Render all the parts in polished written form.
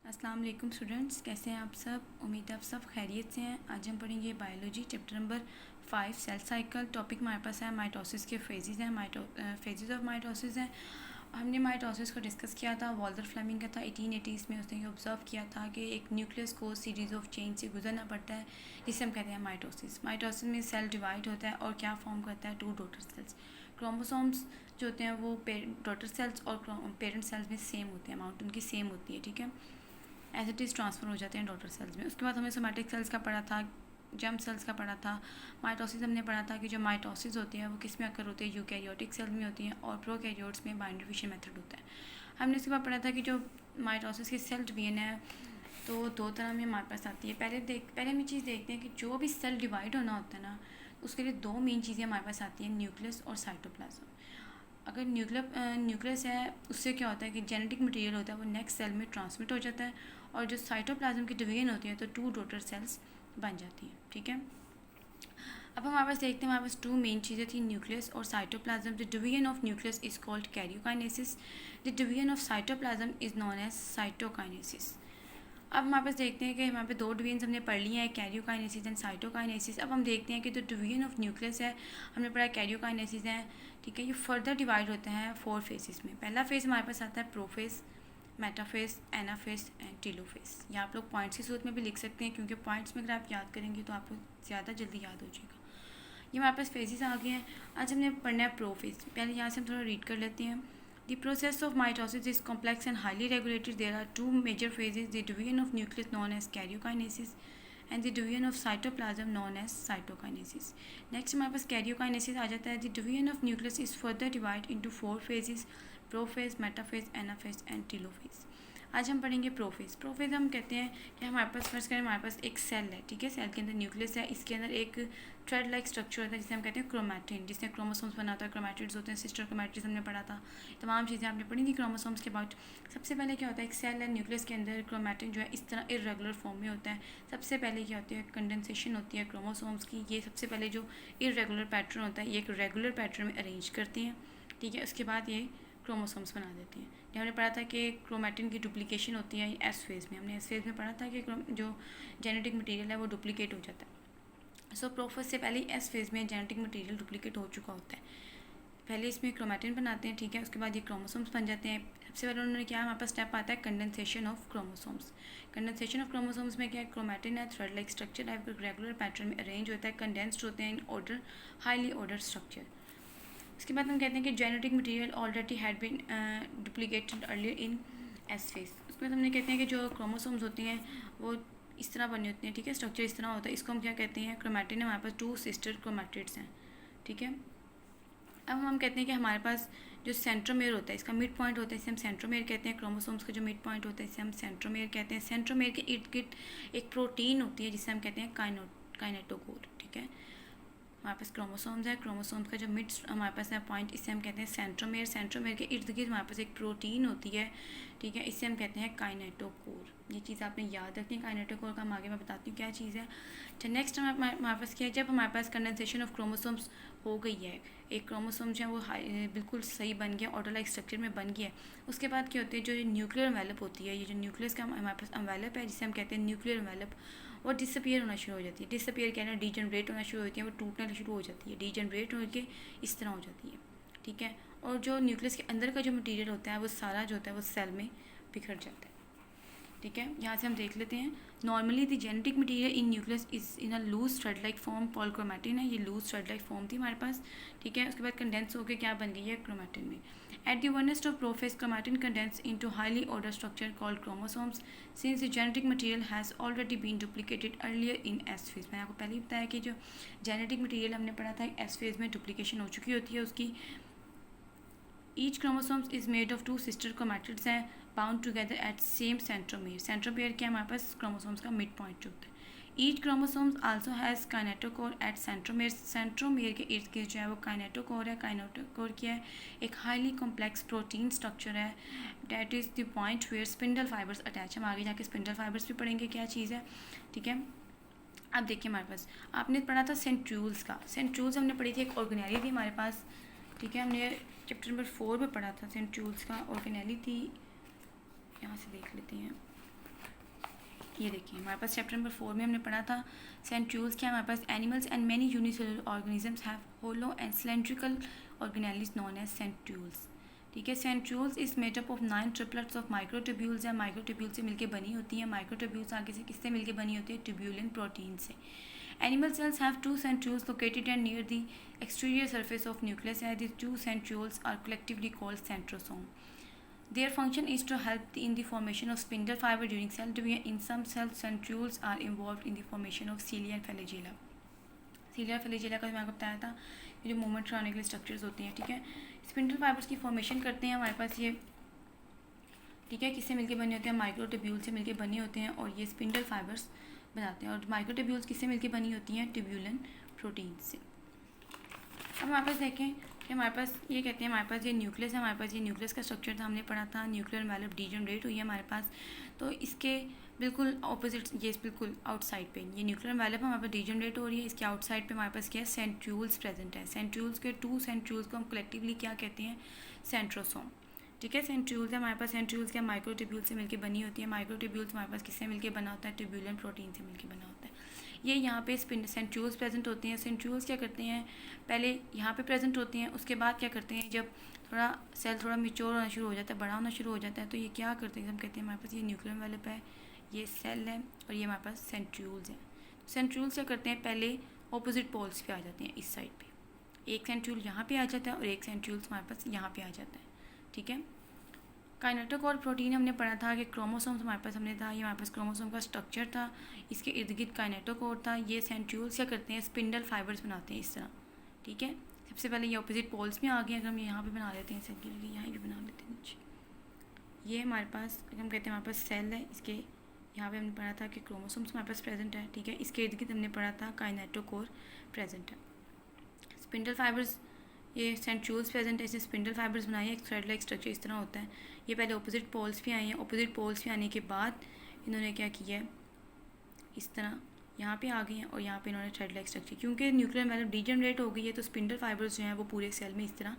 अस्सलाम वालेकुम स्टूडेंट्स, कैसे हैं आप सब। उम्मीद है आप सब खैरियत से हैं। आज हम पढ़ेंगे biology chapter number 5 cell cycle. Topic हमारे पास है माइटोसिस के फेजेस हैं, फेजेस ऑफ माइटोसिस हैं। हमने माइटोसिस को डिस्कस किया था, वॉल्टर फ्लेमिंग का था 1880s में। उसने ये ऑब्जर्व किया था कि एक न्यूक्लियस को सीरीज़ ऑफ चेन से गुजरना पड़ता है, जिसे हम कहते हैं माइटोसिस। माइटोसिस में सेल डिवाइड होता है और क्या फॉर्म करता है, 2 डॉटर सेल्स। क्रोमोसोम्स जो होते हैं वो डॉटर सेल्स और पेरेंट सेल्स में सेम होते हैं, अमाउंट उनकी सेम होती है, ठीक है। एज इट इज़ ट्रांसफ़र हो जाते हैं डॉटर सेल्स में। उसके बाद हमने सोमैटिक सेल्स का पढ़ा था, जर्म सेल्स का पढ़ा था। माइटोसिस हमने पढ़ा था कि जो माइटोसिस होती है वो किस में अकर होते हैं, यूकैरियोटिक सेल में होती हैं और प्रोकैरियोट्स में बाइंडर फिशन मेथड होता है। हमने उसके बाद पढ़ा था कि जो माइटोसिस की सेल डिवीजन है तो 2 तरह में हमारे पास आती है। पहले हम ये चीज़ देखते हैं कि जो भी सेल डिवाइड होना होता है ना, उसके लिए 2 मेन चीज़ें हमारे पास आती हैं, न्यूक्लियस और साइटोप्लाज्म। अगर न्यूक्लियस है, उससे क्या होता है कि जेनेटिक मटेरियल होता है वो नेक्स्ट सेल में ट्रांसमिट हो जाता है, और जो साइटोप्लाज्म की डिवीजन होती है तो 2 डॉटर सेल्स बन जाती हैं, ठीक है। अब हमारे पास देखते हैं, हमारे पास 2 मेन चीज़ें थी, न्यूक्लियस और cytoplasm. The division of nucleus is called karyokinesis. The division of cytoplasm is known as cytokinesis. अब हमारे पास देखते हैं कि हमारे पे 2 डिवीजन हमने पढ़ लिए हैं, कैरियोकाइनेसिस एंड साइटोकाइनेसिस। अब हम देखते हैं कि जो डिवीजन ऑफ न्यूक्लियस है, हमने पढ़ा कैरियोकाइनेसिस है, ठीक है। ये फर्दर डिवाइड होते हैं 4 फेजेस में। पहला फेज हमारे पास आता है prophase, metaphase, anaphase and telophase. या आप लोग पॉइंट्स की सूरत में भी लिख सकते हैं, क्योंकि पॉइंट्स में अगर आप याद करेंगे तो आपको ज़्यादा जल्दी याद हो जाएगा। ये हमारे पास फेजेस आ गए हैं। आज हमने पढ़ना है प्रोफेज। पहले यहाँ से हम थोड़ा रीड कर लेते हैं। The process of mitosis is complex and highly regulated. There are 2 major phases: the division of nucleus known as karyokinesis and the division of cytoplasm known as cytokinesis. Next हमारे पास karyokinesis आ जाता है। The division of nucleus is further divided into 4 phases: prophase, metaphase, anaphase and telophase. आज हम पढ़ेंगे prophase. Prophase हम कहते हैं कि हमारे पास फर्स्ट करें, हमारे पास एक सेल है, ठीक है। सेल के अंदर न्यूक्लियस है, इसके अंदर एक थ्रेड लाइक स्ट्रक्चर होता है जिसे हम कहते हैं क्रोमैटिन, जिससे क्रोमोसोम्स बनाता है। क्रोमैटिड्स होते हैं, सिस्टर क्रोमैटिड्स हमने पढ़ा था। तमाम चीज़ें आपने पढ़ी थी क्रोमोसोम्स के अबाउट। सबसे पहले क्या होता है, एक सेल है, न्यूक्लियस के अंदर क्रोमैटिन जो है इस तरह इरेगुलर फॉर्म में होता है। सबसे पहले क्या होती है, कंडेंसेशन होती है क्रोमोसोम्स की। ये सबसे पहले जो इरेगुलर पैटर्न होता है ये एक रेगुलर पैटर्न में अरेंज करती हैं, ठीक है। उसके बाद ये क्रोमोसोम्स बना देती हैं। हमने पढ़ा था कि क्रोमैटिन की डुप्लीकेशन होती है एस फेज़ में। हमने एस फेज़ में पढ़ा था कि जो जेनेटिक मटेरियल है वो डुप्लीकेट हो जाता है। सो प्रोफेज से पहले एस फेज़ में जेनेटिक मटेरियल डुप्लीकेट हो चुका होता है। पहले इसमें क्रोमैटिन बनाते हैं, ठीक है। उसके बाद ये क्रोमोसोम्स बन जाते हैं। सबसे पहले उन्होंने क्या, हमारे पास स्टेप आता है condensation of chromosomes. Condensation of chromosomes में क्या है, क्रोमैटिन है, थ्रेड लाइक स्ट्रक्चर है, रेगुलर पैटर्न में अरेंज होता है, कंडेंस्ड होते हैं in order, highly order structure. उसके बाद हम कहते हैं कि genetic material already had been duplicated earlier in S phase. उसके बाद हमने कहते हैं कि जो क्रोमोसोम्स होती हैं वो इस तरह बनी होती हैं, ठीक है। स्ट्रक्चर इस तरह होता है, इसको हम क्या कहते हैं, क्रोमैटिन है। हमारे पास 2 सिस्टर क्रोमैटिड्स हैं, ठीक है। अब हम कहते हैं कि हमारे पास जो सेंट्रोमेयर होता है, इसका मिड पॉइंट होता है, इसे हम सेंट्रोमेयर कहते हैं। क्रोमोसोम्स का जो मिड पॉइंट होता है इसे हम सेंट्रोमेयर कहते हैं। सेंट्रोमेयर के इर्द गिर्द एक प्रोटीन होती है जिसे हम कहते हैं काइनेटोकोर, ठीक है। हमारे पास क्रोमोसोम्स है, क्रोमोसोम्स का जो मिड हमारे पास है पॉइंट, इसे हम कहते हैं सेंट्रोमेयर। सेंट्रोमेयर के इर्द गिर्द हमारे पास एक प्रोटीन होती है, ठीक है। इसे हम कहते हैं काइनेटोकोर। ये चीज़ आपने याद रखनी है, काइनेटोकोर का हम आगे मैं बताती हूँ क्या चीज़ है। अच्छा, नेक्स्ट हमारे पास क्या है, जब हमारे पास कंडेंसेशन ऑफ क्रोमोसोम्स हो गई है, एक क्रोमोसोम जो है वो बिल्कुल सही बन गया, ऑर्डर लाइक स्ट्रक्चर में बन गया है। उसके बाद क्या होती है, जो न्यूक्लियर एनवेलप होती है, ये जो न्यूक्लियस का हमारे पास एनवेलप है जिसे हम कहते हैं न्यूक्लियर एनवेलप, वो डिसअपियर होना शुरू हो जाती है। डिसअपियर कहना डीजनरेट होना शुरू होती है, वो टूटना शुरू हो जाती है, डीजनरेट होकर इस तरह हो जाती है, ठीक है। और जो न्यूक्लियस के अंदर का जो मटेरियल होता है वो सारा जो होता है वो सेल में बिखर जाता है, ठीक है। यहाँ से हम देख लेते हैं। Normally the genetic material in nucleus is in a loose thread like form called chromatin है। ये लूज थ्रेड लाइक फॉर्म थी हमारे पास, ठीक है। उसके बाद कंडेंस होकर क्या बन गई है, क्रोमैटिन में। At the earliest of prophase, chromatin condense into highly order structure called chromosomes since the genetic material has already been duplicated earlier in S phase. मैंने आपको पहले ही बताया कि जो जेनेटिक मटेरियल हमने पढ़ा था एस फेज में डुप्लीकेशन हो चुकी होती है उसकी। Each chromosomes is made of 2 sister chromatids हैं bound together at same centromere. Centromere क्या हमारे पास क्रोमोसोम्स का मिड पॉइंट जो होता है। Each chromosomes also has kinetochore at centromere. Centromere के इर्द गिर्द जो है वो काइनेटोकोर है। काइनेटोकोर क्या है, एक हाईली कॉम्प्लेक्स प्रोटीन स्ट्रक्चर है। That is the point where spindle fibres attach. हम आगे जाके स्पिंडल फाइबर्स भी पढ़ेंगे क्या चीज़ है, ठीक है। अब देखिए हमारे पास आपने पढ़ा था सेंट्रूल्स का। सेंट्रूल्स हमने पढ़ी थी, एक ऑर्गेनेली थी हमारे पास, ठीक है। हमने चैप्टर नंबर 4 में पढ़ा था सेंट्रूल्स का, ऑर्गेनेली थी। यहाँ से देख लेते हैं, ये देखिए हमारे पास चैप्टर नंबर 4 में हमने पढ़ा था सेंट्रियोल्स क्या, हमारे पास animals and many unicellular organisms have hollow and cylindrical organelles known as centrioles. ठीक है, centrioles is made up of 9 triplets of microtubules है, माइक्रोट्यूब्यूल से मिलकर बनी होती है। माइक्रोट्यूब्यूल्स आगे से किससे मिलकर बनी होती है, ट्यूब्यूलिन प्रोटीन से। Animal cells have two centrioles located and near the exterior surface of nucleus. These two centrioles are collectively called centrosome. Their function is to help in the formation of spindle fiber during cell division. In some cells, centrioles are involved in the formation of cilia and flagella. cilia flagella का मैं आपको बताया था, ये जो movement कराने के लिए स्ट्रक्चर्स होते हैं। ठीक है, स्पिंडल फाइबर्स की फॉर्मेशन करते हैं हमारे पास ये। ठीक है, किससे मिलके बने होते हैं, माइक्रोट्यूब्यूल से मिलके बने होते हैं और ये स्पिंडल फाइबर्स बनाते हैं। और माइक्रोट्यूब्यूल्स किससे मिलके बनी होती हैं, ट्यूब्यूलिन प्रोटीन से। अब हमारे पास देखें कि हमारे पास ये कहते हैं, हमारे पास ये न्यूक्लियस है, हमारे पास ये न्यूक्लियस का स्ट्रक्चर था, हमने पढ़ा था न्यूक्लियर एनवेलप डीजनरेट हुई है हमारे पास। तो इसके बिल्कुल ऑपोजिट, ये बिल्कुल आउटसाइड पे ये न्यूक्लियर एनवेलप हमारे पास डीजनरेट हो रही है, इसके आउटसाइड पे हमारे पास क्या है, सेंट्रियोल्स प्रेजेंट है। सेंट्रियोल्स के 2 सेंट्रियोल्स को हम कलेक्टिवली क्या कहते हैं, सेंट्रोसोम। ठीक है, सेंट्रियोल्स है हमारे पास, सेंट्रियोल्स क्या माइक्रोट्यूब्यूल से मिलकर बनी होती है। माइक्रोट्यूब्यूल्स हमारे पास किससे मिलकर बना होता है, ट्यूब्यूलिन प्रोटीन से मिलकर बना होता है। ये यहाँ पे सेंट्रियोल्स प्रेजेंट होते हैं। सेंट्रियोल्स क्या करते हैं, पहले यहाँ पे प्रेजेंट होते हैं, उसके बाद क्या करते हैं, जब थोड़ा सेल थोड़ा मैच्योर होना शुरू हो जाता है, बड़ा होना शुरू हो जाता है, तो ये क्या करते हैं, हम कहते हैं हमारे पास ये न्यूक्लियर एनवेलप है, ये सेल है और ये हमारे पास सेंट्रियोल्स है। सेंट्रियोल्स क्या करते हैं, पहले ऑपोजिट पोल्स पे आ जाते हैं, इस साइड पे एक सेंट्रियोल यहाँ पे आ जाता है और एक सेंट्रियोल्स हमारे पास यहाँ पे आ जाता है। ठीक है, काइनेटोकोर प्रोटीन हमने पढ़ा था कि क्रोमोसोम्स हमारे पास हमने था, ये हमारे पास क्रोमोसोम का स्ट्रक्चर था, इसके इर्द गिर्द काइनेटोकोर था। ये सेंट्रियोल्स क्या करते हैं, स्पिंडल फाइबर्स बनाते हैं इस तरह। ठीक है, सबसे पहले ये ऑपोजिट पोल्स में आ गए, अगर हम यहाँ पे बना लेते हैं सेल के लिए, यहाँ भी बना लेते हैं नीचे। ये हमारे पास हम कहते हैं हमारे पास सेल है, इसके यहाँ पे हमने पढ़ा था कि क्रोमोसोम्स हमारे पास प्रेजेंट है। ठीक है, इसके इर्द गिर्द हमने पढ़ा था काइनेटोकोर प्रेजेंट है। स्पिंडल फाइबर्स, ये सेंट्रियोल्स प्रेजेंट है, इसे स्पिंडल फाइबर्स बनाए, एक थ्रेड लाइक स्ट्रक्चर इस तरह होता है। ये पहले ऑपोजिट पोल्स पे आए हैं, ऑपोजिट पोल्स पे आने के बाद इन्होंने क्या किया है, इस तरह यहाँ पे आ गए हैं और यहाँ पे इन्होंने थ्रेड लाइक स्ट्रक्चर, क्योंकि न्यूक्लियर एनवेलप डीजनरेट हो गई है तो स्पिंडल फाइबर्स जो हैं वो पूरे सेल में इस तरह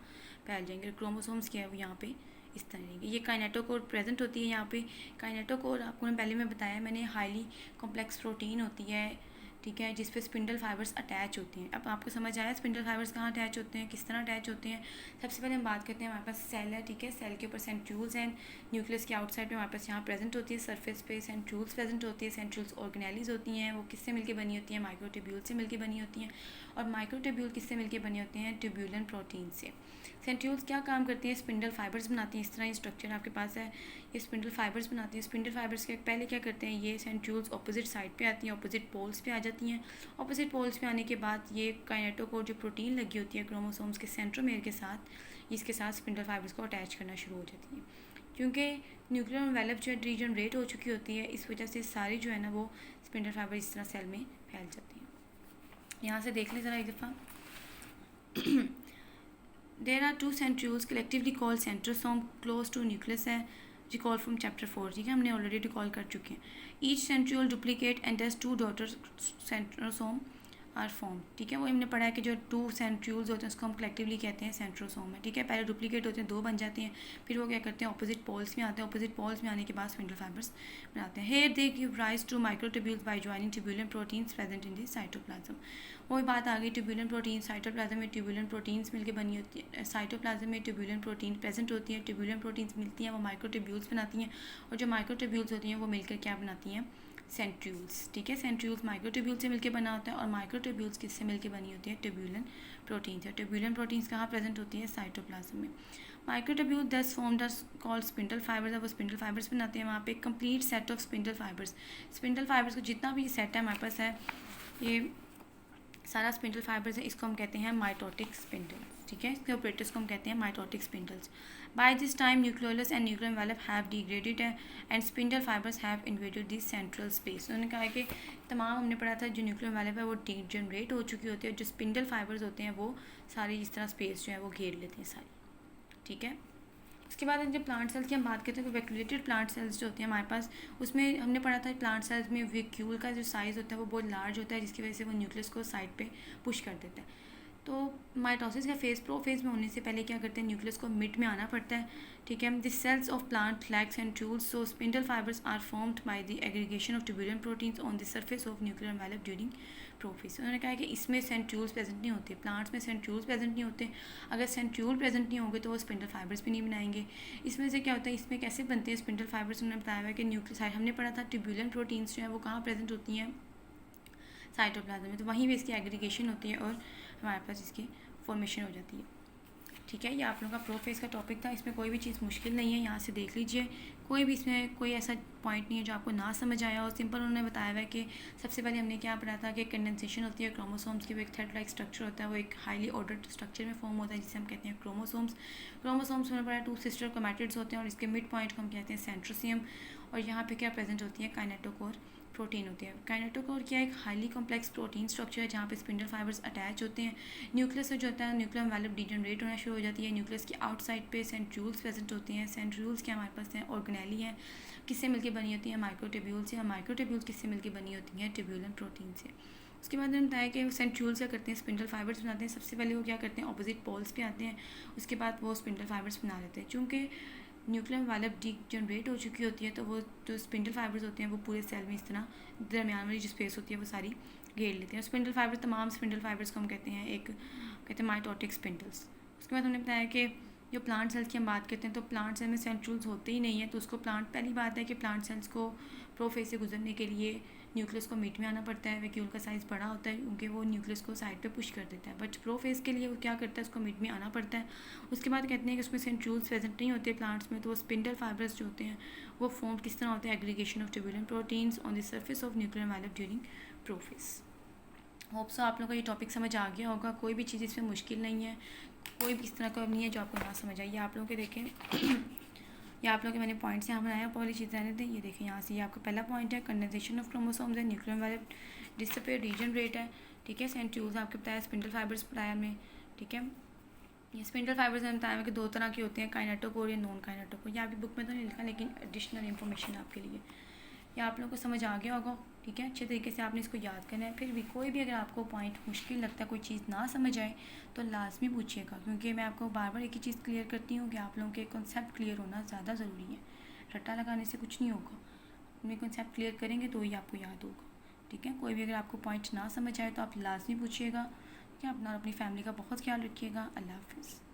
फैल जाएंगे। क्रोमोसोम्स क्या है वो यहाँ पे इस तरह रहेंगे। ये काइनेटोकोर प्रेजेंट होती है यहाँ पे। काइनेटोकोर आपको पहले मैं बताया मैंने, हाईली कॉम्प्लेक्स प्रोटीन होती है। ठीक है, जिस पे स्पिंडल फाइबर्स अटैच होती हैं। अब आपको समझ आया स्पिंडल फाइबर्स कहाँ अटैच होते हैं, किस तरह अटैच होते हैं। सबसे पहले हम बात करते हैं, हमारे पास सेल है। ठीक है, सेल के ऊपर सेंट्रियोल्स हैं, न्यूक्लियस के आउटसाइड पे हमारे पास यहाँ प्रेजेंट होती है, सरफेस पे सेंट्रियोल्स प्रेजेंट होती है। सेंट्रियोल्स ऑर्गेनेलिज होती हैं, वो किससे मिलकर बनी होती हैं, माइक्रोट्यूब्यूल से मिलकर बनी होती हैं। और माइक्रोट्यूब्यूल किससे मिलकर बने होते हैं, ट्यूब्यूलिन प्रोटीन से। सेंट्रियोल्स क्या काम करती हैं, स्पिंडल फाइबर्स बनाती हैं। इस तरह ये स्ट्रक्चर आपके पास है, ये स्पिंडल फाइबर्स बनाती हैं। स्पिंडल फाइबर्स के पहले क्या करते हैं, ये सेंट्रियोल्स ऑपोजिट साइड पे आती हैं, ऑपोजिट पोल्स पे आ जाती हैं। ऑपोजिट पोल्स पे आने के बाद ये काइनेटोकोर जो प्रोटीन लगी होती है क्रोमोसोम्स के सेंट्रोमेयर के साथ, इसके साथ स्पिंडल फाइबर्स को अटैच करना शुरू हो जाती है। क्योंकि न्यूक्लियर एनवेलप जो है डीजनरेट हो चुकी होती है, इस वजह से सारी जो है ना वो स्पिंडल फाइबर इस तरह सेल में फैल जाती हैं। यहाँ से देख लें ज़रा एक दफ़ा। There are 2 centrioles collectively called centrosome close to nucleus है, recall from chapter 4। ठीक है, हमने ऑलरेडी रिकॉल कर चुके हैं। Each centriole duplicate and thus 2 daughter centrosome are form. ठीक है, वो हमने पढ़ा है कि जो 2 सेंट्रियोल्स होते हैं उसको हम कलेक्टिवली कहते हैं सेंट्रोसोम है। ठीक है, पहले डुप्लीकेट होते हैं, 2 बन जाते हैं, फिर वो क्या करते हैं, ऑपोजिट पोल्स में आते हैं, ऑपोजिट पोल्स में आने के बाद स्पिंडल फाइबर्स बनाते हैं। Here they give rise to microtubules by joining tubulin proteins present in the cytoplasm. वही बात आ गई, ट्यूब्यूलिन प्रोटीन साइटोप्लाज्म में ट्यूब्यूलिन प्रोटीन्स मिलकर बनी होती है। साइटोप्लाज्म में ट्यूब्यूलिन प्रोटीन प्रेजेंट होती है, ट्यूब्यूलिन प्रोटीन्स मिलती हैं, वो माइक्रोट्यूब्यूल्स बनाती हैं, और जो माइक्रोट्यूब्यूल्स होती हैं वो मिलकर क्या बनाती हैं, सेंट्रियोल्स। ठीक है, सेंट्रियोल्स माइक्रोट्यूब्यूल से मिलकर बना होता है और माइक्रोट्यूब्यूल्स किससे मिलकर बनी होती है, ट्यूब्यूलिन प्रोटीन से। ट्यूब्यूलिन प्रोटीन्स कहाँ प्रेजेंट होती है, साइटोप्लाज्म में। Microtubule thus formed are called spindle fibres, वो स्पिंडल फाइबर्स बनाते हैं। वहाँ पे complete set of spindle fibres, spindle fibres को जितना भी सेट है हमारे पास है, ये सारा स्पिंडल फाइबर्स है, इसको हम कहते हैं माइटोटिक स्पिंडल्स। ठीक है, इसके ऑपरेटर्स को हम कहते हैं mitotic spindles. By this time nucleolus and nuclear envelope have degraded and spindle fibres have invaded this central space. उन्होंने कहा कि तमाम हमने पढ़ा था जो न्यूक्लियर एनवेलप है वो डिजनरेट हो चुकी होती है, और जो स्पिंडल फाइबर्स होते हैं वो सारी इस तरह स्पेस जो है वो घेर लेते हैं सारी। ठीक है, उसके बाद जब प्लांट सेल्स की हम बात करते हैं तो वैक्यूलेटेड प्लांट सेल्स जो होते हैं हमारे पास, उसमें हमने पढ़ा था प्लांट सेल्स में वैक्यूल का जो साइज़ होता है वो बहुत लार्ज होता है, जिसकी वजह से वो न्यूक्लियस को साइड पे पुश कर देता है। तो माइटोसिस का फेज़ प्रोफेज़ में होने से पहले क्या करते हैं, न्यूक्लियस को मिड में आना पड़ता है, ठीक है। This cells of plant lack centrioles, so spindle fibres are formed by the aggregation of tubulin proteins on the surface of nuclear envelope during prophase. उन्होंने कहा कि इसमें सेंट्रियोल्स प्रेजेंट नहीं होते, प्लांट्स में सेंट्रियोल्स प्रेजेंट नहीं होते। अगर सेंट्रियोल प्रेजेंट नहीं होंगे तो वो स्पिंडल फाइबर्स भी नहीं बनाएंगे। इसमें से क्या होता है, इसमें कैसे बनते हैं स्पिंडल फाइबर्स, उन्होंने बताया हुआ कि न्यूक्लियोसाइड, हमने पढ़ा था ट्यूबुलेंट प्रोटीन्स जो है वो कहाँ प्रेजेंट होती हैं, साइटोप्लाज्म में, तो वहीं भी इसकी एग्रीगेशन होती है और हमारे पास इसकी फॉर्मेशन हो जाती है, ठीक है। ये आप लोगों का प्रोफेज का टॉपिक था, इसमें कोई भी चीज़ मुश्किल नहीं है, यहाँ से देख लीजिए। कोई भी इसमें कोई ऐसा पॉइंट नहीं है जो आपको ना समझ आया हो। सिंपल उन्होंने बताया हुआ है कि सबसे पहले हमने क्या पढ़ा था कि कंडेंसेशन होती है क्रोमोसोम्स की, वो एक थ्रेड लाइक स्ट्रक्चर होता है, वो एक हाईली ऑर्डर्ड स्ट्रक्चर में फॉर्म होता है जिसे हम कहते हैं क्रोमोसोम्स। क्रोमोसोम्स में पढ़ा 2 सिस्टर क्रोमैटिड्स होते हैं और इसके मिड पॉइंट को हम कहते हैं सेंट्रोसियम। और यहाँ पे क्या प्रेजेंट होती है, काइनेटोकोर प्रोटीन होती है। काइनेटोकोर क्या एक हाईली कॉम्प्लेक्स प्रोटीन स्ट्रक्चर है जहाँ पे स्पिंडल फाइबर्स अटैच होते हैं। न्यूक्लियस जो होता है, न्यूक्लियर एनवेलप डीजनरेट होना शुरू हो जाती है। न्यूक्लियस की आउटसाइड पे सेंट्रियोल्स प्रेजेंट होती हैं। सेंट्रियोल्स क्या हमारे पास हैं, ऑर्गेनेली हैं, किससे मिलकर बनी होती है, माइक्रोट्यूब्यूल से। और माइक्रोट्यूब्यूल्स किससे मिलकर बनी होती हैं, ट्यूबुलेंट प्रोटीन से। उसके बाद हमने बताया कि सेंट्रियोल्स क्या करते हैं, स्पिंडल फाइबर्स बनाते हैं। सबसे पहले वो क्या करते हैं, ऑपोजिट पोल्स पे आते हैं, उसके बाद वो स्पिंडल फाइबर्स बना लेते हैं। चूँकि न्यूक्लियर एनवेलप डीजनरेट हो चुकी होती है तो वो जो स्पिंडल फाइबर्स होते हैं वो पूरे सेल में इस तरह दरमियान वाली जो स्पेस होती है वो सारी घेर लेते हैं। स्पिंडल फाइबर्स, तमाम स्पिंडल फाइबर्स को हम कहते हैं माइटोटिक स्पिंडल्स। उसके बाद हमने बताया कि जो प्लांट सेल्स की हम बात करते हैं तो प्लांट सेल में सेंट्रियोल्स होते ही नहीं है, तो उसको प्लांट, पहली बात है कि प्लांट सेल्स को प्रोफेज से गुजरने के लिए न्यूक्लियस को मिड में आना पड़ता है। वैक्यूल का साइज़ बड़ा होता है क्योंकि वो न्यूक्लियस को साइड पे पुश कर देता है, बट प्रोफेज के लिए वो क्या करता है, उसको मिड में आना पड़ता है। उसके बाद कहते हैं कि उसमें सेंट्रियोल्स प्रेजेंट नहीं होते प्लांट्स में, तो वो स्पिंडल फाइबर्स जो होते हैं वो फॉर्म किस तरह होते हैं, aggregation of tubulin proteins on the surface of nuclear envelope during prophase. Hope so आप लोगों को ये टॉपिक समझ आ गया होगा। कोई भी चीज़ इसमें मुश्किल नहीं है, कोई भी इस तरह का नहीं है जो आपको ना समझ आए। ये आप लोगों के देखें ये आप लोगों के मैंने पॉइंट्स यहाँ बनाया, पहली चीज़ रहने दें। ये देखें यहाँ से, ये आपका पहला पॉइंट है, कंडेंसेशन ऑफ क्रोमोसोम्स है, न्यूक्लियर एनवेलप डिसअपियर रीजनरेट है, ठीक है। सेंट्रियोल्स आपके बताया, स्पिंडल फाइबर्स बताया में, ठीक है। ये स्पिंडल फाइबर्स में बताया कि 2 तरह के होते हैं, काइनेटोकोर या नॉन काइनेटोकोर। ये आपकी बुक में तो नहीं लिखा लेकिन एडिशनल इन्फॉर्मेशन आपके लिए। ये आप लोगों को समझ आ गया होगा, ठीक है। अच्छे तरीके से आपने इसको याद करना है। फिर भी कोई भी अगर आपको पॉइंट मुश्किल लगता है, कोई चीज़ ना समझ आए तो लाजमी पूछिएगा, क्योंकि मैं आपको बार बार एक ही चीज़ क्लियर करती हूँ कि आप लोगों के कॉन्सेप्ट क्लियर होना ज़्यादा ज़रूरी है। रट्टा लगाने से कुछ नहीं होगा, अपने कॉन्सेप्ट क्लियर करेंगे तो ही आपको याद होगा, ठीक है। कोई भी अगर आपको पॉइंट ना समझ आए तो आप लाजमी पूछिएगा, ठीक है। अपना और अपनी फैमिली का बहुत ख्याल रखिएगा। अल्लाह हाफिज़।